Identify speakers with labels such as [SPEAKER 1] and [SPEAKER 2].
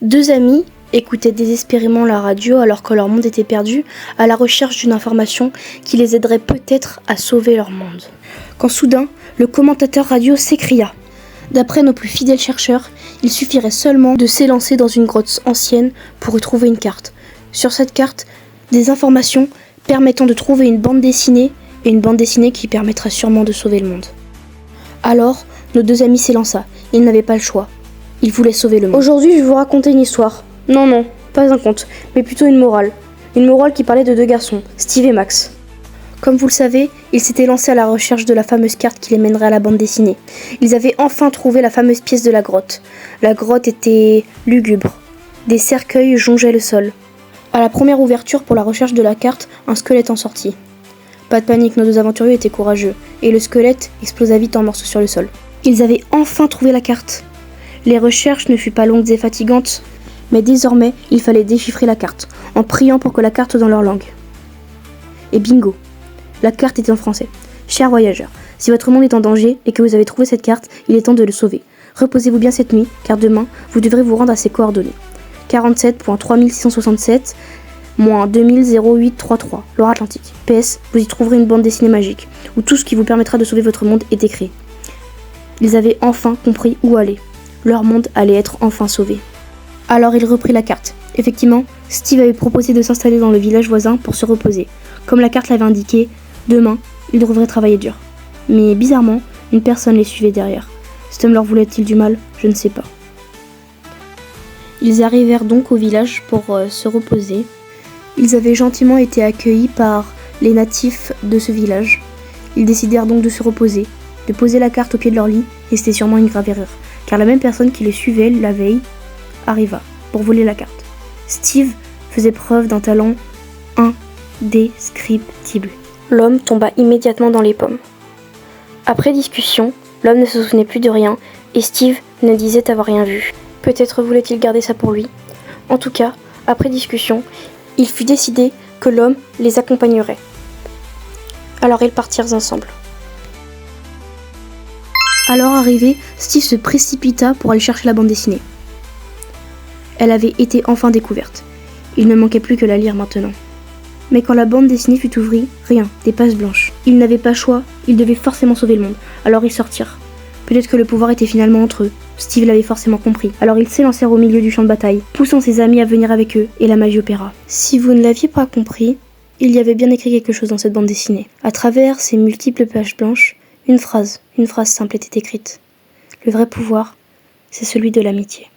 [SPEAKER 1] Deux amis écoutaient désespérément la radio alors que leur monde était perdu, à la recherche d'une information qui les aiderait peut-être à sauver leur monde. Quand soudain, le commentateur radio s'écria. D'après nos plus fidèles chercheurs, il suffirait seulement de s'élancer dans une grotte ancienne pour y trouver une carte. Sur cette carte, des informations permettant de trouver une bande dessinée, et une bande dessinée qui permettra sûrement de sauver le monde. Alors, nos deux amis s'élança. Ils n'avaient pas le choix. Ils voulaient sauver le monde. Aujourd'hui, je vais vous raconter une histoire. Non, pas un conte, mais plutôt une morale. Une morale qui parlait de deux garçons, Steve et Max. Comme vous le savez, ils s'étaient lancés à la recherche de la fameuse carte qui les mènerait à la bande dessinée. Ils avaient enfin trouvé la fameuse pièce de la grotte. La grotte était lugubre. Des cercueils jonchaient le sol. À la première ouverture pour la recherche de la carte, un squelette en sortit. Pas de panique, nos deux aventuriers étaient courageux, et le squelette explosa vite en morceaux sur le sol. Ils avaient enfin trouvé la carte. Les recherches ne furent pas longues et fatigantes, mais désormais, il fallait déchiffrer la carte, en priant pour que la carte soit dans leur langue. Et bingo, la carte était en français. Chers voyageurs, si votre monde est en danger et que vous avez trouvé cette carte, il est temps de le sauver. Reposez-vous bien cette nuit, car demain, vous devrez vous rendre à ces coordonnées. 47.3667 -200833, Loire-Atlantique. PS, vous y trouverez une bande dessinée magique, où tout ce qui vous permettra de sauver votre monde est écrit. Ils avaient enfin compris où aller. Leur monde allait être enfin sauvé. Alors il reprit la carte. Effectivement, Steve avait proposé de s'installer dans le village voisin pour se reposer. Comme la carte l'avait indiqué, demain, ils devraient travailler dur. Mais bizarrement, une personne les suivait derrière. Cet homme leur voulait-il du mal? Je ne sais pas. Ils arrivèrent donc au village pour se reposer. Ils avaient gentiment été accueillis par les natifs de ce village. Ils décidèrent donc de se reposer, de poser la carte au pied de leur lit, et c'était sûrement une grave erreur, car la même personne qui les suivait la veille arriva pour voler la carte. Steve faisait preuve d'un talent indescriptible. L'homme tomba immédiatement dans les pommes. Après discussion, l'homme ne se souvenait plus de rien, et Steve ne disait avoir rien vu. Peut-être voulait-il garder ça pour lui. En tout cas, après discussion, il fut décidé que l'homme les accompagnerait. Alors ils partirent ensemble. Alors arrivé, Steve se précipita pour aller chercher la bande dessinée. Elle avait été enfin découverte. Il ne manquait plus que la lire maintenant. Mais quand la bande dessinée fut ouvrie, rien, des pages blanches. Ils n'avaient pas choix, ils devaient forcément sauver le monde. Alors ils sortirent. Peut-être que le pouvoir était finalement entre eux. Steve l'avait forcément compris. Alors ils s'élancèrent au milieu du champ de bataille, poussant ses amis à venir avec eux, et la magie opéra. Si vous ne l'aviez pas compris, il y avait bien écrit quelque chose dans cette bande dessinée. À travers ces multiples pages blanches, une phrase simple était écrite. Le vrai pouvoir, c'est celui de l'amitié.